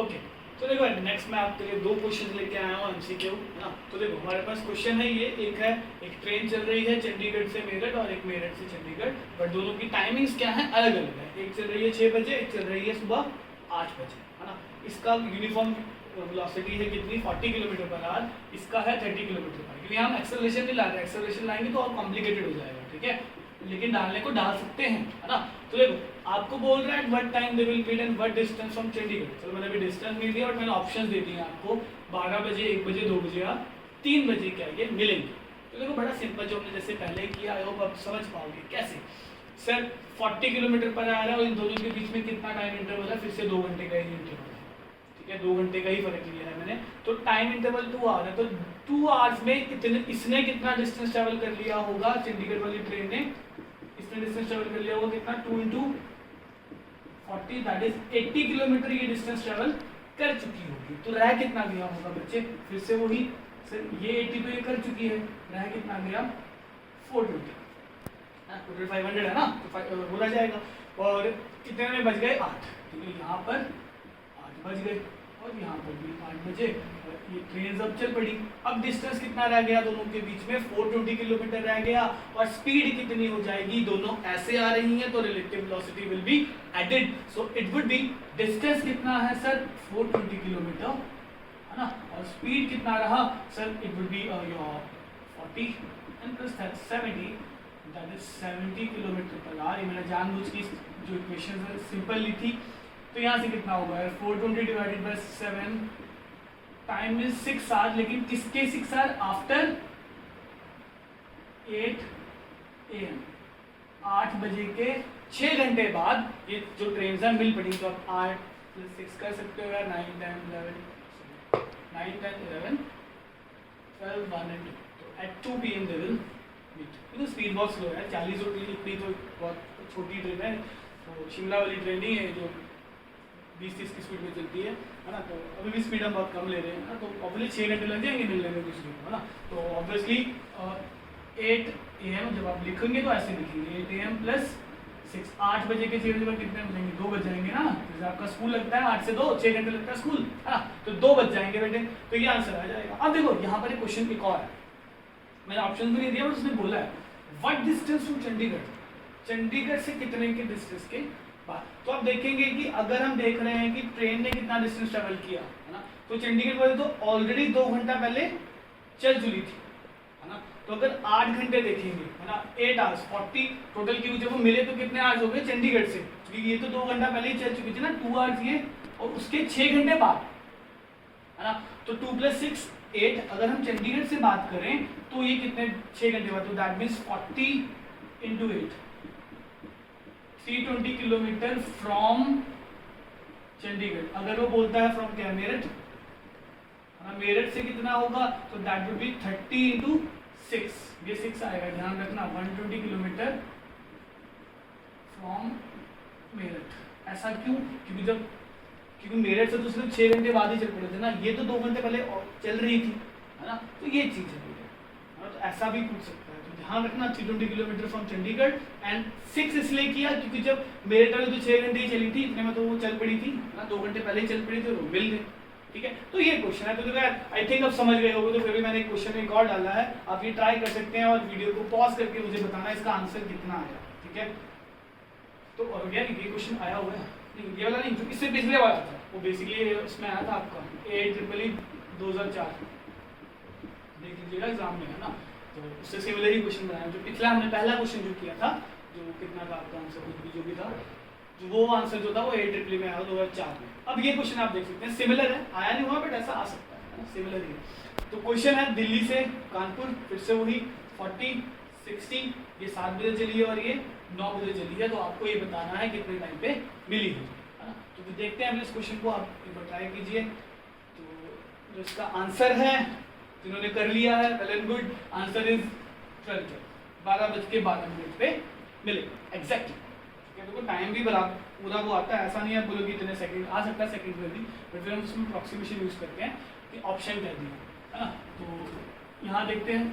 Okay, तो देखो next मैं आपके लिए दो क्वेश्चन लेके आया हूँ एमसीक्यू, है ना। तो देखो हमारे पास क्वेश्चन है ये, एक है एक ट्रेन चल रही है चंडीगढ़ से मेरठ और एक मेरठ से चंडीगढ़, बट दोनों की टाइमिंग्स क्या है, अलग अलग है। एक चल रही है 6 बजे, एक चल रही है सुबह 8 बजे, है ना। इसका यूनिफॉर्म वेलोसिटी है कितनी, 40 किलोमीटर पर आवर, इसका है 30 किलोमीटर पर। क्योंकि हम एक्सेलरेशन नहीं ला रहे, एक्सेलरेशन लाएंगे तो और कॉम्प्लिकेटेड हो जाएगा, ठीक है, लेकिन डालने को डाल सकते हैं, है ना। तो देखो आपको बोल रहा है what time they will meet and what distance from Chandigarh. चलो मैंने अभी डिस्टेंस नहीं दिया और मैंने ऑप्शंस दे दिए आपको, 12 बजे, 1 बजे, 2 बजे या 3 बजे क्या ये मिलेंगे। तो देखो बड़ा सिंपल, जो हमने जैसे पहले किया, आई होप आप समझ पाओगे कैसे। सर 40 किलोमीटर पर आ रहा है और इन दोनों के बीच में कितना टाइम इंटरवल है, फिर से 2 घंटे का ही इंटरवल है, ठीक है, 2 घंटे का ही फर्क लिया है मैंने। तो टाइम इंटरवल 2 आवर है, तो 2 आवर्स में इसने कितना डिस्टेंस ट्रेवल कर लिया होगा, चंडीगढ़ वाली ट्रेन ने इसने डिस्टेंस ट्रेवल कर लिया होगा कितना, 2 × 40 दैट इज 80 किलोमीटर ये डिस्टेंस ट्रेवल कर चुकी होगी। तो रह कितना गया होगा बच्चे, फिर से वही सर ये 80 तो ये कर चुकी है, रह कितना गया 420, टोटल 500 है ना, तो बोला जाएगा। और कितने में बज गए 8, तो यहाँ पर 8 बज गए और यहाँ पर भी 8 बजे, और ये ट्रेन अब चल पड़ी। अब डिस्टेंस कितना रह गया दोनों के बीच में, 420 किलोमीटर रह गया, और स्पीड कितनी हो जाएगी, दोनों ऐसे आ रही हैं तो relative velocity will be added, so it would be distance कितना है सर 420 किलोमीटर, है ना, और स्पीड कितना रहा sir, it would be your 40 and plus 70 that is 70 kilometre per hour. ये मैंने जानबूझ की जो इक्वेशन है सिंपल ली थी। तो यहाँ से कितना होगा 420 divided by 7, time is 6 hour, लेकिन किसके 6 आवर, आफ्टर 8 AM, 8 बजे के 6 घंटे बाद ये जो ट्रेन है मिल पड़ी। तो आप 8 + 6 कर सकते हो यार, 9, 10, 11, 9, 10, 11, 12, 1 and 2, तो at 2 PM they will meet। तो स्पीड बहुत स्लो है, 40 और इतनी तो बहुत छोटी ट्रेन है, तो शिमला वाली ट्रेन ही है जो 20-30 की स्पीड में चलती है ना। तो अभी भी स्पीड हम बहुत कम ले रहे हैं ना, तो ऑब्वियसली 6 घंटे लग जाएंगे मिलने में दूसरे को, है ना। तो ऑब्वियसली 8 AM जब आप लिखेंगे तो ऐसे लिखेंगे 8 AM + 6, 8 बजे के 6 बजे पर कितने बजेंगे, 2 बज जाएंगे ना, जैसे आपका स्कूल लगता है 8 से 2, 6 घंटे लगता है स्कूल, है ना, तो 2 बज जाएंगे बेटे, तो ये आंसर आ जाएगा। अब देखो यहाँ पर एक क्वेश्चन एक और है, मैंने ऑप्शन भी नहीं दिया बट उसने बोला है what distance to Chandigarh, Chandigarh से कितने के डिस्टेंस के बाद। तो आप देखेंगे कि अगर हम देख रहे हैं कि ट्रेन ने कितना डिस्टेंस ट्रेवल किया, है ना, तो चंडीगढ़ वाले तो ऑलरेडी 2 घंटा पहले चल चुकी थी, है ना। तो अगर 8 घंटे देखेंगे, है ना, 8 आवर्स 40 टोटल की, जब वो मिले तो कितने आवर्स हो गए चंडीगढ़ से, क्योंकि ये तो 2 घंटा पहले ही चल चुकी थी ना, 2 आवर्स ये, और उसके 6 घंटे बाद, है ना। तो 2 + 6 8, अगर हम चंडीगढ़ से बात करें तो ये कितने 6 घंटे बाद, तो that means 40 × 8, 320 kilometre from Chandigarh. अगर वो बोलता है फ्रॉम क्या, मेरठ, मेरठ से कितना होगा, तो दैट वुड बी 30 × 6, ये 6 आएगा, ध्यान रखना, 120 किलोमीटर फ्रॉम मेरठ। ऐसा क्यों, क्योंकि मेरठ से तो सिर्फ 6 घंटे बाद ही चल पड़े थे ना, ये तो 2 घंटे पहले चल रही थी, है ना, तो ये चीज़ है, तो ऐसा भी पूछ सकता है। तो ध्यान रखना 320 किलोमीटर फ्रॉम चंडीगढ़, एंड 6 इसलिए किया क्योंकि जब मेरठ वाले तो 6 घंटे ही चली थी, इतने में तो वो चल पड़ी थी ना, 2 घंटे पहले ही चल पड़ी थी, वो मिल गए, ठीक है। तो ये क्वेश्चन है, तो देखो आई थिंक आप समझ गए होगे, तो फिर भी मैंने एक क्वेश्चन एक और डाला है, आप ये ट्राई कर सकते हैं और वीडियो को पॉज करके मुझे बताना इसका आंसर कितना आया, ठीक है। तो और यार ये क्वेश्चन आया हुआ है, ये वाला नहीं, जो इससे पिछले वाला था, वो बेसिकली उसमें आया था आपका AIEEE 2004, देख लीजिएगा एग्जाम में, है ना। तो उससे सिमिलर ही क्वेश्चन बनाया, जो पिछला हमने पहला क्वेश्चन जो किया था, जो कितना का आपका आंसर कुछ भी जो भी था, जो वो आंसर जो था वो AIEEE में आया 2004 में। अब ये क्वेश्चन आप देख सकते हैं, सिमिलर है, आया नहीं हुआ बट ऐसा आ सकता है, सिमिलर ही है। तो क्वेश्चन है दिल्ली से कानपुर, फिर से वही 40 60, ये 7 बजे चली है और ये 9 बजे चली है, तो आपको ये बताना है कितने टाइम पे मिली है ना। तो देखते हैं हम इस क्वेश्चन को, आप एक बार ट्राई कीजिए। तो जो इसका आंसर है, जिन्होंने कर लिया है well and good, answer is 12:12 पे मिले एग्जैक्टली, ठीक है। तो टाइम भी बराबर पूरा वो आता है, ऐसा नहीं है बोलोगे इतने सेकंड, आ सकता है सेकंड में भी, बट फिर हम उसमें अप्रॉक्सीमेशन यूज करते हैं कि ऑप्शन कर दिया, है ना। तो यहाँ देखते हैं,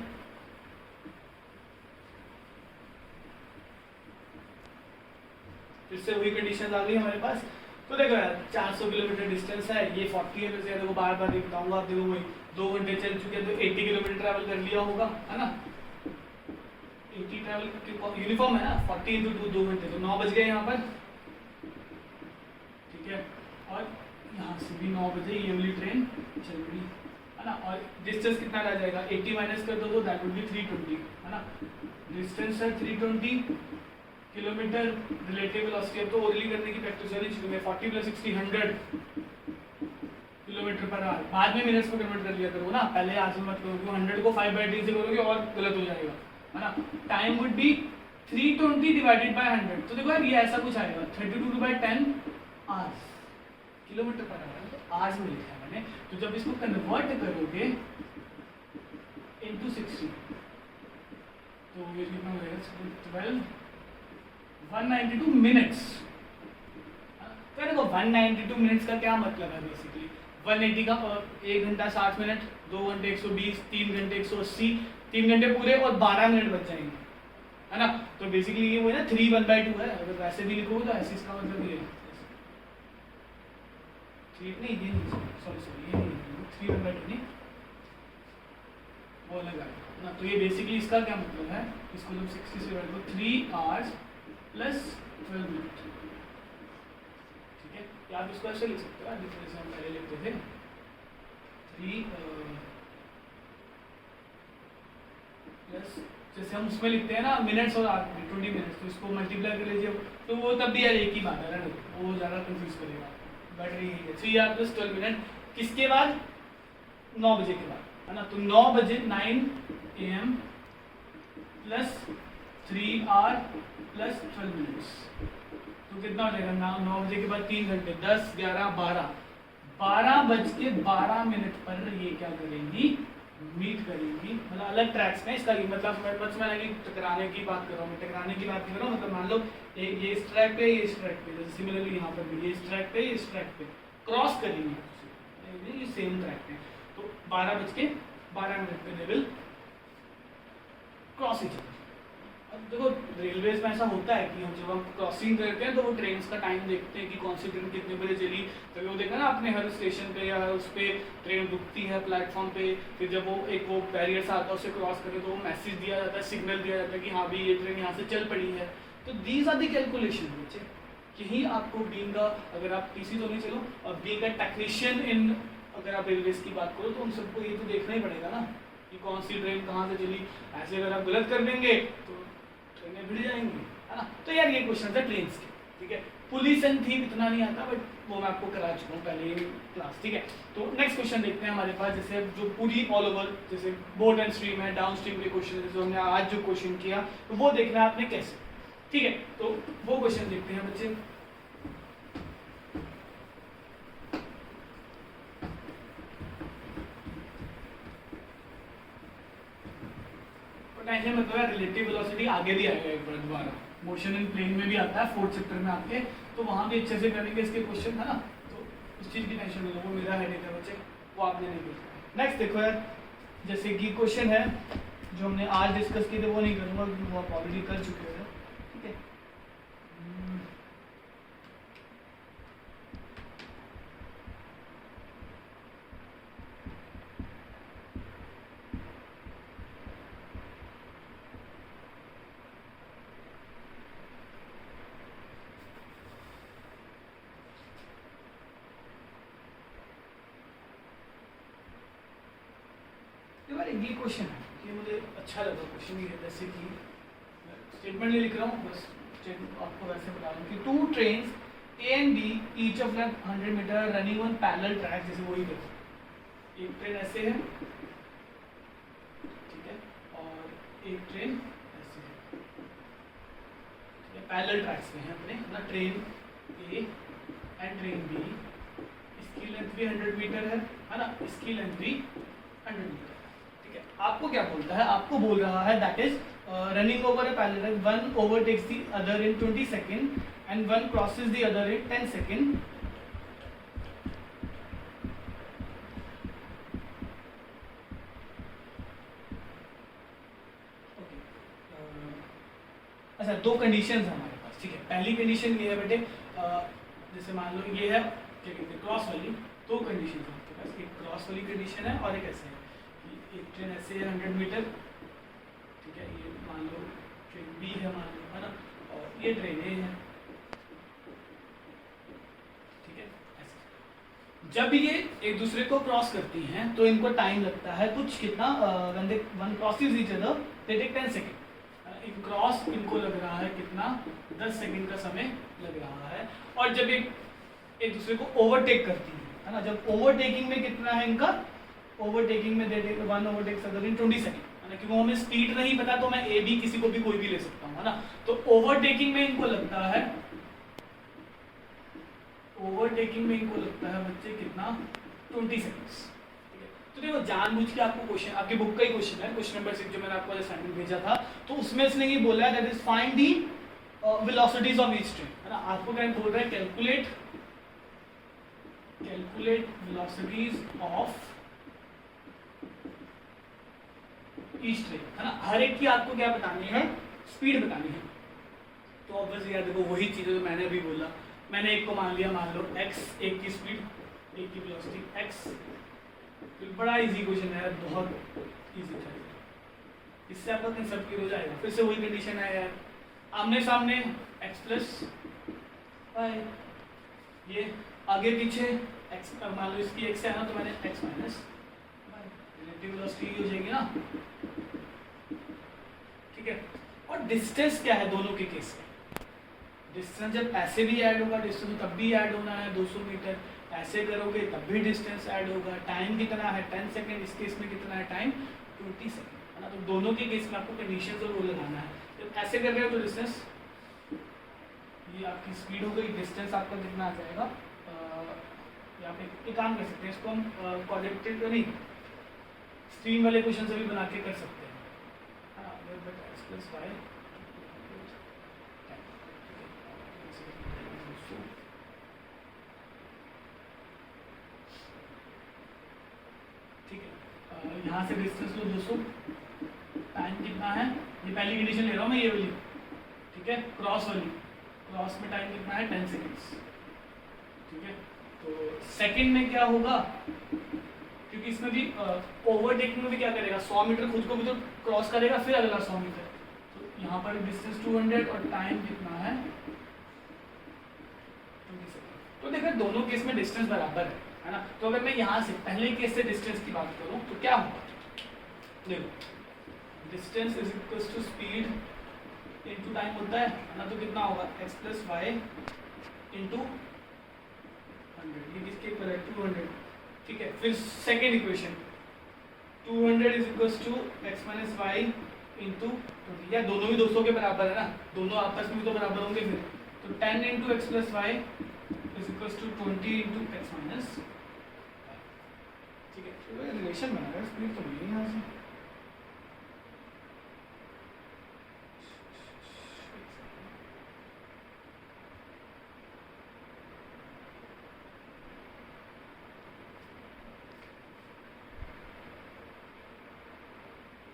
फिर से वही कंडीशन आ गई हमारे पास तो देखो यार 400 किलोमीटर डिस्टेंस है, ये 40 है, वैसे देखो बार बार बताऊंगा, आप देखो वही 2 घंटे चल चुके हैं तो 80 किलोमीटर ट्रैवल कर लिया होगा, है ना। 80 ट्रैवल करके यूनिफॉर्म है ना, 40 इंटू 2 घंटे, तो 9 बज गए यहाँ पर, ठीक है। और यहाँ से भी 9 बजे ये वाली ट्रेन चल रही है ना। और डिस्टेंस कितना रह जाएगा, 80 माइनस कर दो तो दैट वुड बी 320, है ना। डिस्टेंस है 320 किलोमीटर, रिलेटिव वेलोसिटी अब तो ओरली करने की प्रैक्टिस होनी चाहिए। 40 + 60 100 किलोमीटर पर आवर, बाद में मिनट्स में कन्वर्ट कर लिया करो ना, पहले आज मत करो, 100 को 5/3 से करोगे और गलत हो जाएगा, है ना। Time would be 320 divided by 100, तो देखो यार ये ऐसा कुछ आएगा 32/10 आवर्स, किलोमीटर पर आवर, तो आवर्स में लिखा है मैंने। तो जब इसको कन्वर्ट करोगे इनटू 60 तो ये कितना हो जाएगा, 192 मिनट्स। तो देखो 192 मिनट्स का क्या मतलब है, बेसिकली 180 का 1 घंटा 60 मिनट, 2 घंटे 120, 3 घंटे 180, 3 घंटे पूरे और 12 मिनट बच जाएंगे, है ना। तो बेसिकली ये वो है ना 3 1/2 है, अगर वैसे भी लिखोगे तो ऐसे इसका मतलब ये 3 नहीं, ये नहीं, सॉरी ये नहीं, 3 1/2 नहीं, वो लगा ना। तो ये बेसिकली इसका क्या मतलब है, इसको जब 60 से डिवाइड करो 3 आवर्स प्लस 12 मिनट, ठीक है। या आप इसको ऐसे लिख सकते हो, जैसे हम पहले लिखते थे 3 प्लस, जैसे हम उसमें लिखते हैं ना मिनट्स और आवर, 20 मिनट्स, तो इसको मल्टीप्लाई कर लीजिए, तो वो तब भी यार एक ही बात है ना, वो ज़्यादा कंफ्यूज करेगा। बैटरी यही है 3 आवर प्लस 12 मिनट, किसके बाद, 9 बजे के बाद, है ना। तो 9 बजे 9 AM plus 3 hour plus 12 minutes, तो कितना हो जाएगा, 9 बजे के बाद 3 घंटे, 10 11 12, 12:12 पर ये क्या करेंगी, मीट करेंगी, मतलब अलग ट्रैक्स में। इसका मतलब मैं कि टकराने की बात कर रहा हूँ, मैं टकराने की बात कर रहा हूँ, मतलब मान लो ये इस ट्रैक पे, ये इस ट्रैक पे, जैसे सिमिलरली यहाँ पर भी ये इस ट्रैक पे, ये इस ट्रैक पे क्रॉस करेंगे, ये सेम ट्रैक पे, तो 12:12 पे they will cross each other. अब देखो रेलवेज में ऐसा होता है कि हम जब हम क्रॉसिंग करते हैं तो वो ट्रेन का टाइम देखते हैं कि कौन सी ट्रेन कितने बजे चली, तो वो देखा ना अपने हर स्टेशन पे या उस पर ट्रेन रुकती है प्लेटफॉर्म पे, फिर जब वो बैरियर से आता है उसे क्रॉस करे तो वो मैसेज दिया जाता है, सिग्नल दिया जाता है कि हाँ भी ये ट्रेन यहाँ से चल पड़ी है। तो दीज आर द कैलकुलेशन बच्चे, यही आपको बीइंग अगर आप टीसी तो नहीं चलो, और बीइंग अ टेक्नीशियन इन, अगर आप रेलवेज की बात करो तो उन सबको ये तो देखना ही पड़ेगा ना कि कौन सी ट्रेन कहाँ से चली। ऐसे अगर आप गलत कर देंगे तो ट्रेनें भिड़ जाएंगी, है ना। तो यार ये क्वेश्चन था ट्रेन के, ठीक है। पुलिस एंड थीम इतना नहीं आता, बट वो मैं आपको करा चुका हूँ पहले ही क्लास, ठीक है। तो नेक्स्ट क्वेश्चन देखते हैं हमारे पास, जैसे जो पूरी ऑल ओवर, जैसे बोट एंड स्ट्रीम है, डाउन स्ट्रीम के क्वेश्चन जो हमने आज जो क्वेश्चन किया, तो वो देखना है आपने कैसे, ठीक है। तो वो क्वेश्चन देखते हैं बच्चे। टेंशन मतलब है, रिलेटिव वेलोसिटी आगे भी आएगा एक बार दोबारा, मोशन इन प्लेन में भी आता है 4th चैप्टर में आपके, तो वहाँ भी अच्छे से करेंगे इसके क्वेश्चन, है ना। तो इस चीज़ की टेंशन नहीं लो, वो मेरा हेडेक है बच्चे, वो आपने नहीं देखा। नेक्स्ट देखो यार, जैसे कि क्वेश्चन है जो हमने आज डिस्कस किए थे वो नहीं करूँगा क्योंकि वो आप ऑलरेडी कर चुके हैं, ठीक है। ये क्वेश्चन है, ये मुझे अच्छा लगा क्वेश्चन ये, जैसे कि स्टेटमेंट नहीं लिख रहा हूँ, बस आपको वैसे बता रहा हूँ कि 2 trains A and B each of length 100 metre running on parallel track, जैसे वही देखो एक ट्रेन ऐसे है, ठीक है, और एक ट्रेन ऐसे है, ठीक है, पैरेलल ट्रैक्स में है अपने ना, train A and train B, इसकी लेंथ भी 100 मीटर है ना, इसकी लेंथ भी 100 मीटर। आपको क्या बोलता है, आपको बोल रहा है that is running over a parallel, one overtakes the other in 20 second and one crosses the other in 10 second. अच्छा, 2 कंडीशंस है हमारे पास, ठीक है। पहली कंडीशन ये है बेटे, जैसे मान लो ये है क्या कहते हैं क्रॉस वाली, दो कंडीशन है आपके पास, एक क्रॉस वाली कंडीशन है और एक ऐसे है कि एक ट्रेन ऐसे है 100 मीटर, ठीक है, ये मान लो ट्रेन बी है मान लो, है ना, और ये ट्रेन ए है, ठीक है। ऐसे जब ये एक दूसरे को क्रॉस करती हैं तो इनको टाइम लगता है कुछ कितना, when they one crosses each other they take 10 second, एक क्रॉस इनको लग रहा है कितना 10 सेकंड का समय लग रहा है। और जब एक दूसरे को ओवरटेक करती है ना, जब ओवरटेकिंग में कितना है इनका, ओवरटेकिंग में they one overtakes other in 20 second, है ना, क्योंकि हमें स्पीड नहीं पता तो मैं ए बी किसी को भी कोई भी ले सकता हूँ, है ना। तो ओवरटेकिंग में इनको लगता है, ओवरटेकिंग में इनको लगता है बच्चे कितना 20 सेकंड्स। तो देखो जानबूझ के आपको क्वेश्चन, आपकी बुक का ही क्वेश्चन है, क्वेश्चन नंबर 6 जो मैंने आपको असाइनमेंट भेजा था, तो उसमें इसने ये बोला है that is find the velocities of each train, है ना। आपको क्या बोल रहा है, calculate velocities of each train, है ना। हर एक की आपको क्या बतानी है, स्पीड बतानी है। तो ऑब्वियसली यार देखो वही चीज़ जो मैंने अभी बोला, मैंने एक को मान लिया, मान लो x, एक की स्पीड, एक की वेलोसिटी x, तो बड़ा इजी क्वेश्चन है, बहुत इजी था, इससे आपका कंसेप्ट क्लियर हो जाएगा। फिर से वही कंडीशन है यार, आमने सामने x प्लस वाई, ये आगे पीछे x, मान लो इसकी x है ना, तो मैंने x minus y, relative velocity हो जाएगी ना, ठीक है। और डिस्टेंस क्या है दोनों के केस में, डिस्टेंस जब ऐसे भी ऐड होगा डिस्टेंस तब भी ऐड होना है 200 मीटर, ऐसे करोगे तब भी डिस्टेंस ऐड होगा। टाइम कितना है 10 सेकंड, इस केस में कितना है टाइम 20 सेकंड, है ना। तो दोनों के केस में आपको कंडीशंस और वो लगाना है। जब ऐसे कर रहे हो तो डिस्टेंस, ये आपकी स्पीड हो गई, डिस्टेंस आपका कितना आ जाएगा, यहाँ पे एक काम कर सकते हैं, इसको हम क्वाड्रेटिक नहीं स्ट्रीम वाले क्वेश्चन से भी बना के कर सकते हैं, प्लस वाई, ठीक है। यहाँ से डिस्टेंस लो 200, टाइम कितना है, ये पहली कंडीशन ले रहा हूँ मैं ये वाली, ठीक है, क्रॉस वाली, क्रॉस में टाइम कितना है 10 सेकेंड्स, ठीक है। तो सेकंड में क्या होगा, क्योंकि इसमें भी ओवरटेकिंग में भी क्या करेगा, 100 मीटर खुद को भी तो क्रॉस करेगा, फिर अगला 100 मीटर, तो यहाँ पर डिस्टेंस 200 और टाइम कितना है 20 सेकंड। तो देखो दोनों केस में डिस्टेंस बराबर है ना। तो अगर मैं यहाँ से पहले केस से डिस्टेंस की बात करूँ तो क्या होगा, देखो distance is equal to speed into time होता है ना, तो कितना होगा x प्लस वाई इंटू 100, ये किसके इक्वल है 200, ठीक है। फिर second equation 200 is equal to x minus y into 20, या दोनों भी 200 के बराबर है ना, दोनों आपस में भी तो बराबर होंगे फिर, तो 10 into x plus y is equal to 20 into x minus, ठीक है। तो रिलेशन बना रहा है, स्पीड तो मिली यहाँ से,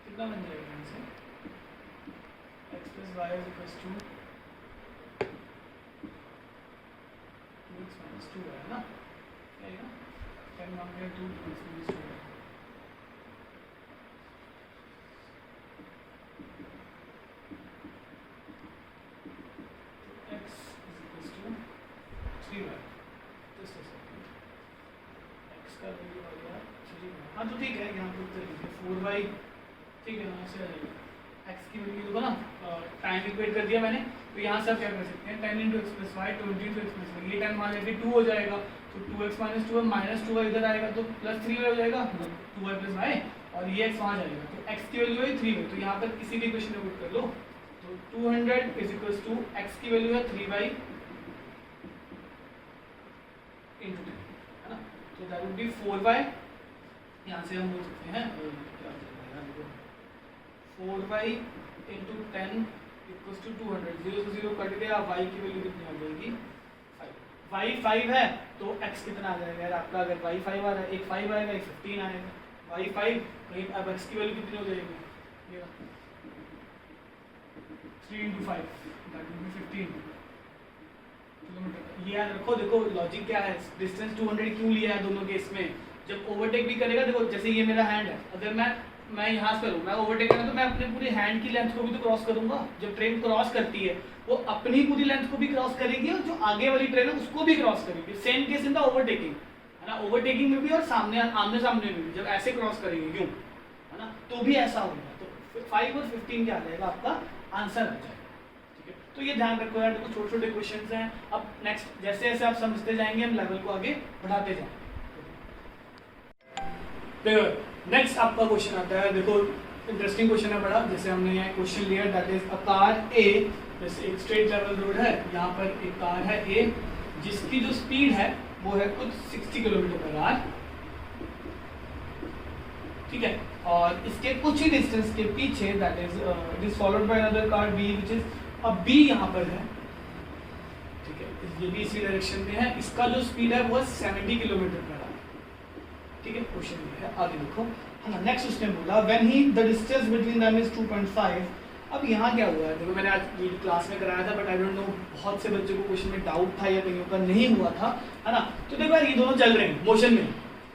कितना बन जाएगा यहाँ से, x plus y is equal to 2x minus 2 है ना, क्या है ना 10 मांगे 2 2x माइनस 2 है, तो x is equal to 3y, just a second, x का वैल्यू आ गया 3y, हाँ तो ठीक है, यहाँ पे उत्तर लीजिए 4y, ठीक है, यहाँ से x की वैल्यू होगा ना, टाइम इक्वेट कर दिया मैंने, तो यहाँ से आप क्या कर सकते हैं 10 into x plus y 20 into x plus y, ये 10 मान लेते 2 हो जाएगा, तो 2x माइनस 2 माइनस 2y इधर आएगा तो प्लस 3y हो जाएगा, 2y प्लस वाई, और ये x वहाँ जाएगा, तो x की वैल्यू है 3y, तो यहाँ पर किसी भी इक्वेशन में पुट कर लो, तो 200 इज इक्वल टू x की वैल्यू है 3y इंटू 10, है ना, तो दैट वुड बी 4y, यहाँ से हम बोल सकते हैं 4y इंटू 10 इक्वल्स टू 200, 0 से 0 कट गया, y की वैल्यू कितनी आ जाएगी 5, y 5 है तो x कितना आ जाएगा यार आपका, अगर y 5 आ रहा है, एक 5 आएगा एक 15 आएगा, y 5 कहीं, अब x की वैल्यू कितनी हो जाएगी, ये 3 into 5 that will be 15, kilometre. ये याद रखो, देखो लॉजिक क्या है, डिस्टेंस 200 क्यों लिया है दोनों केस में। जब ओवरटेक भी करेगा, देखो जैसे ये मेरा हैंड है, अगर मैं यहाँ से करूँ, मैं ओवरटेक करूँ तो मैं अपने पूरे हैंड की लेंथ को भी तो क्रॉस करूंगा। जब ट्रेन क्रॉस करती है वो अपनी पूरी लेंथ को भी क्रॉस करेगी और जो आगे वाली ट्रेन है उसको भी क्रॉस करेगी। Same case in the overtaking, है ना, ओवरटेकिंग में भी और सामने आमने सामने में भी, जब ऐसे क्रॉस करेंगे यूं, है ना, तो भी ऐसा होगा। तो 5 और 15 क्या आ जाएगा, आपका आंसर आ जाएगा। ठीक है, तो ये ध्यान रखो यार, देखो छोटे छोटे क्वेश्चंस हैं। अब नेक्स्ट जैसे जैसे आप समझते जाएंगे हम लेवल को आगे बढ़ाते जाएंगे। देखो नेक्स्ट आपका क्वेश्चन आता है, देखो इंटरेस्टिंग क्वेश्चन है बड़ा। जैसे हमने यहाँ क्वेश्चन लिया, दैट इज अ कार ए, जैसे एक स्ट्रेट लेवल रोड है, यहाँ पर एक कार है ए जिसकी जो स्पीड है वो है कुछ 60 किलोमीटर पर आवर। ठीक है, और इसके कुछ ही डिस्टेंस के पीछे that is followed by another car B which is, अब बी यहाँ पर है, ठीक है, ये भी इसी डायरेक्शन में है, इसका जो स्पीड है वो है 70 किलोमीटर पर आवर। ठीक है, क्वेश्चन ये है, आगे देखो, है ना। नेक्स्ट उसने बोला when he the distance between them is 2.5। अब यहाँ क्या हुआ है, देखो मैंने आज वीडियो क्लास में कराया था, बट आई डोंट नो बहुत से बच्चों को क्वेश्चन में डाउट था या कहीं का नहीं हुआ था, है ना। तो देखो यार, ये दोनों चल रहे हैं मोशन में,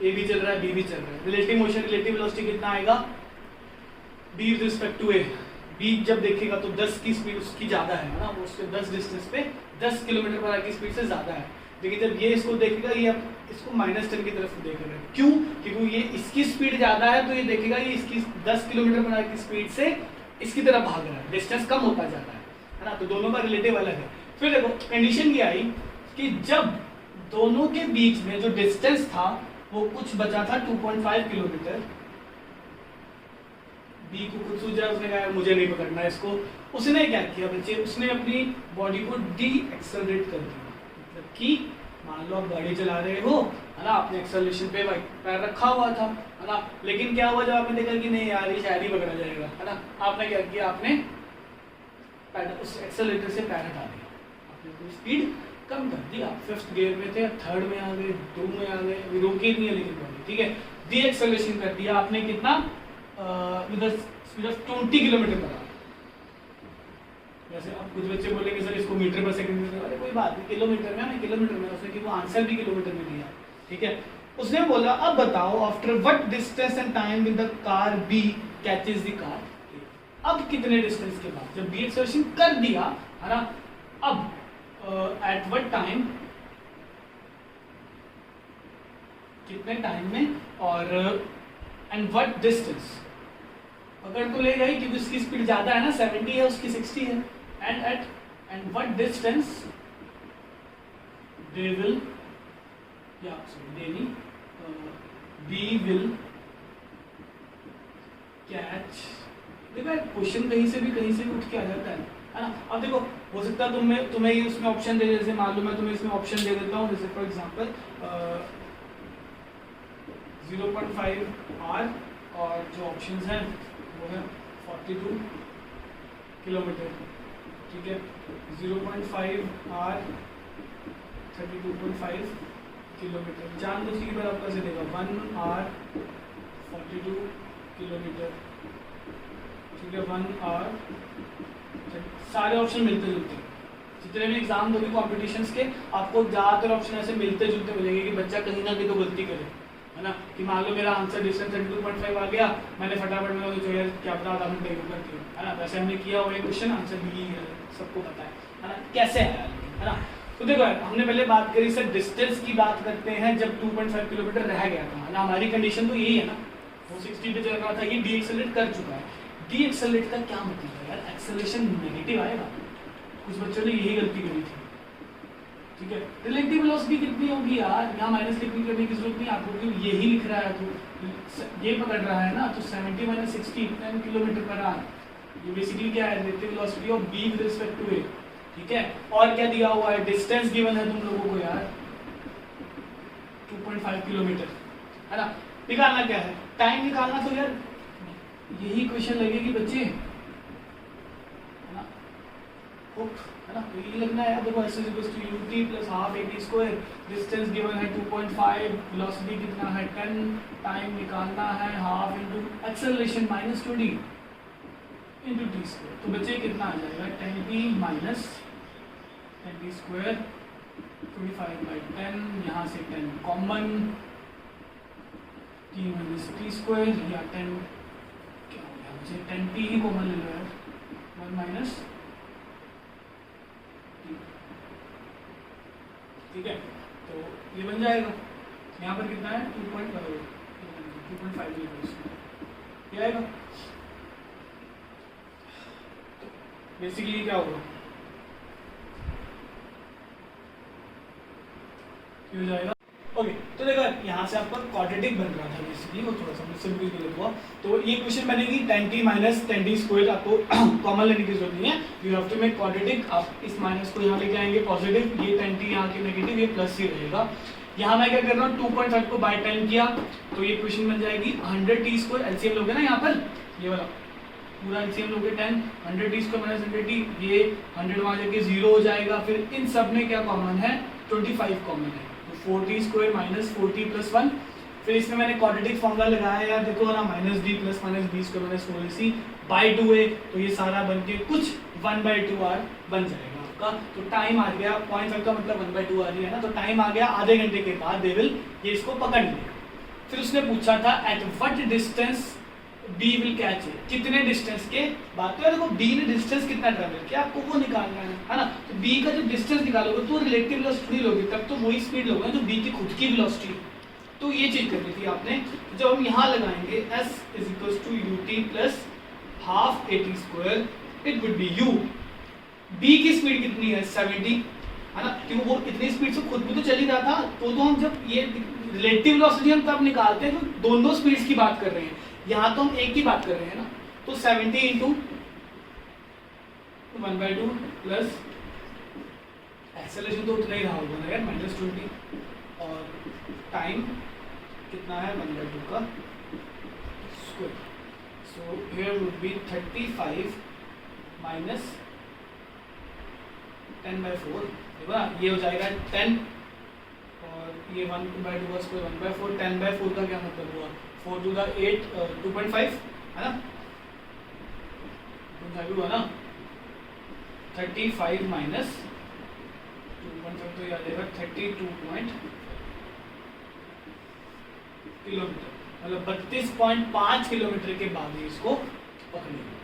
ए भी चल रहा है बी भी चल रहा है। रिलेटिव मोशन, रिलेटिव वेलोसिटी कितना आएगा, B with respect to A, B जब देखेगा तो 10 की स्पीड उसकी ज़्यादा है ना, वो उसके 10 डिस्टेंस पे 10 किलोमीटर पर आवर की स्पीड से ज़्यादा है। लेकिन जब ये इसको देखेगा, ये अब इसको -10 की तरफ देख रहा है, क्यों, क्योंकि ये इसकी स्पीड ज़्यादा है, तो ये देखेगा ये इसकी 10 किलोमीटर पर आवर की स्पीड से इसकी तरफ भाग रहा है, डिस्टेंस कम होता जाता है ना। तो दोनों का रिलेटिव अलग है। फिर देखो कंडीशन ये आई कि जब दोनों के बीच में जो डिस्टेंस था वो कुछ बचा था 2.5 किलोमीटर, बी को कुछ सूझा, उसने कहा मुझे नहीं पकड़ना इसको, उसने क्या किया बच्चे, उसने अपनी बॉडी को डी एक्सेलरेट कर दिया। मतलब कि मान लो आप गाड़ी चला रहे हो, है ना, आपने एक्सेलरेशन पे पैर रखा हुआ था, है ना, लेकिन क्या हुआ जब आपने देखा कि नहीं यार ये शायद ही पकड़ा जाएगा, है ना, आपने क्या किया, आपने उस एक्सेलरेटर से पैर हटा दिया, आपने अपनी स्पीड कम कर दी। आप 5th गियर में थे, 3rd में आ गए, 2 में आ गए, अभी रोकी नहीं है लेकिन बॉडी, ठीक है, डी एक्सेलरेशन कर दिया आपने, कितना, with the speed of 20 kilometre per hour. जैसे अब कुछ बच्चे बोलेंगे सर इसको मीटर पर सेकंड में, अरे कोई बात नहीं, किलोमीटर में ना, किलोमीटर में, उसने कि वो आंसर भी किलोमीटर में दिया। ठीक है, उसने बोला अब बताओ after what distance and time with the car B catches the car. अब कितने डिस्टेंस के बाद, जब बी एक्सेलरेशन कर दिया, है ना, अब एट व्हाट टाइम, कितने टाइम में, और एंड व्हाट डिस्टेंस, पकड़ तो लेगा ही क्योंकि उसकी स्पीड ज्यादा है ना, 70 है उसकी 60 है, and what distance they will, या सॉरी दे नहीं, बी विल कैच। देखो क्वेश्चन कहीं से भी उठ के आ जाता है ना। अब देखो हो सकता है तुम्हें ये उसमें ऑप्शन दे, जैसे मान लो मैं तुम्हें इसमें ऑप्शन दे देता हूँ, जैसे फॉर एग्जांपल 0.5 आर, और जो ऑप्शंस हैं वो है 42 किलोमीटर, ठीक है, 0.5 आर 32.5 किलोमीटर, जान दो की बार आपका से देगा 1 आर 42 किलोमीटर, ठीक है, 1 आर, सारे ऑप्शन मिलते जुलते, जितने भी एग्जाम दोगे कॉम्पिटिशन्स के, आपको ज़्यादातर ऑप्शन ऐसे मिलते जुलते मिलेंगे कि बच्चा कहीं ना कहीं तो गलती करे, है ना, कि मान लो मेरा आंसर डिस्टेंस 32.5 आ गया, मैंने फटाफट में जो है क्या पता आधा घंटे करती हूँ, है ना, वैसे हमने किया हुआ क्वेश्चन आंसर भी सबको पता है ना, कैसे आया, है ना। तो देखो हमने पहले बात करी सर डिस्टेंस की बात करते हैं जब 2.5 किलोमीटर रह गया था, है ना, हमारी कंडीशन तो यही है ना, वो 60 पे चल रहा था, ये डी एक्सेलरेट कर चुका है। डी एक्सेलरेट का क्या मतलब है यार, एक्सेलरेशन नेगेटिव आएगा, कुछ बच्चों ने यही गलती करी थी, ठीक है। रिलेटिव वेलोसिटी कितनी होगी यार, यहाँ माइनस करने की जरूरत नहीं आपको, क्योंकि यही लिख रहा है तो ये पकड़ रहा है ना, तो 70 - 60 10 किलोमीटर पर आवर, ये बेसिकली क्या है, relative velocity of B with respect to A, ठीक है। और क्या दिया हुआ है, डिस्टेंस गिवन है तुम लोगों को यार 2.5 किलोमीटर, है ना। निकालना क्या है, टाइम निकालना, तो यार यही क्वेश्चन लगेगी बच्चे, है ना, है ना, तो ये लगना है। देखो s = ut + half at square, distance given है 2.5, वेलोसिटी कितना है 10, टाइम निकालना है half into acceleration -20 into t square, तो बच्चे कितना आ जाएगा 10t - 10t स्क्वायर 25/10, यहाँ से 10 common, t minus T square या 10 क्या हो गया मुझे 10t ही कॉमन ले लो यार, 1 माइनस t, ठीक है। तो ये बन जाएगा, यहाँ पर कितना है 2.5 ये आएगा। तो बेसिकली क्या होगा, हो जाएगा। ओके तो देखो यहाँ से आपका क्वाड्रेटिक बन रहा था बेसिकली, वो थोड़ा सा सिंपल गलत हुआ। तो ये क्वेश्चन बनेगी 10t माइनस 10t स्क्वायर, आपको कॉमन लेने की जरूरत नहीं है, you have to make quadratic. आप इस माइनस को यहाँ लेके आएंगे पॉजिटिव, ये 10t यहाँ के नेगेटिव, ये प्लस ही रहेगा। यहाँ मैं क्या कर रहा हूँ 2.5 को बाय 10 किया, तो ये क्वेश्चन बन जाएगी 100t स्क्वायर, एलसीएम लोगे ना यहाँ पर, ये वाला पूरा एलसीएम लोगे 10, 100t स्क्वायर माइनस 100t, ये 100 वहाँ जाके 0 हो जाएगा। फिर इन सब में क्या कॉमन है, 25 कॉमन है, 4t square minus 4t plus 1। फिर इसमें मैंने क्वाड्रेटिक फॉर्मूला लगाया यार, देखो ना minus D plus minus B square minus 4ac by 2a, तो ये सारा बन के कुछ 1/2r बन जाएगा आपका। तो टाइम आ गया, 0.5 का मतलब 1/2r ही है ना, तो टाइम आ गया आधे घंटे के बाद दे विल ये इसको पकड़ लिया। फिर उसने पूछा था at what distance B will catch it, कितने डिस्टेंस के बाद, तो देखो बी ने डिस्टेंस कितना ट्रेवल किया आपको वो निकालना है ना। तो बी का जो डिस्टेंस निकालोगे तो रिलेटिव वेलोसिटी नहीं लोगे, तब तो वही स्पीड लोगे जो बी की खुद की वेलोसिटी। तो ये चीज करनी थी आपने। जब हम यहाँ लगाएंगे s is equals to ut plus half at square, it would be u। B की स्पीड कितनी है 70 है ना, क्योंकि वो इतनी स्पीड से खुद भी तो चल ही रहा था। तो हम जब ये रिलेटिव वेलोसिटी हम तब निकालते हैं तो दोनों स्पीड्स की बात कर रहे हैं, यहाँ तो हम एक की बात कर रहे हैं ना। तो 70 इंटू 1/2 प्लस एक्सेलरेशन तो उतना ही रहा होगा ना यार -20, और टाइम कितना है 1/2 का square. So here would be 35 minus 10/4, देखो ना ये हो जाएगा 10, और ये 1/2 का स्क्वायर 1/4, 10/4 का क्या मतलब हुआ 4 to the 8 2.5 है ना, 2.5 हुआ ना। 35 माइनस 2.5 तो याद आएगा 32 किलोमीटर, मतलब 32.5 किलोमीटर के बाद ही इसको पकड़ेंगे।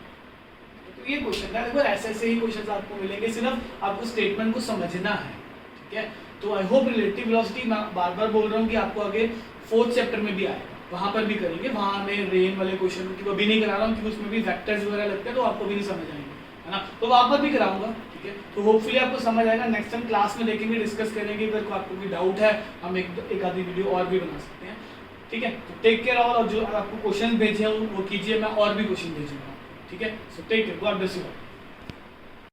तो ये क्वेश्चन है, देखो ऐसे ही क्वेश्चन आपको मिलेंगे, सिर्फ आपको स्टेटमेंट को समझना है, ठीक है। तो आई होप रिलेटिव वेलोसिटी, मैं बार बार बोल रहा हूँ कि आपको आगे 4th चैप्टर में भी आएगा, वहाँ पर भी करेंगे। वहाँ मैं रेन वाले क्वेश्चन की अभी नहीं करा रहा हूँ क्योंकि उसमें भी वेक्टर्स वगैरह लगते हैं तो आपको भी नहीं समझ आएंगे, है ना। तो वहाँ पर भी कराऊंगा, ठीक है। तो होपफुली आपको समझ आएगा। नेक्स्ट टाइम क्लास में देखेंगे, डिस्कस करेंगे। अगर आपको कोई डाउट है हम एक आधी वीडियो और भी बना सकते हैं, ठीक है। तो टेक केयर और जो आपको क्वेश्चन भेजे हैं वो कीजिए, मैं और भी क्वेश्चन भेजूंगा, ठीक है। So take care, God bless you.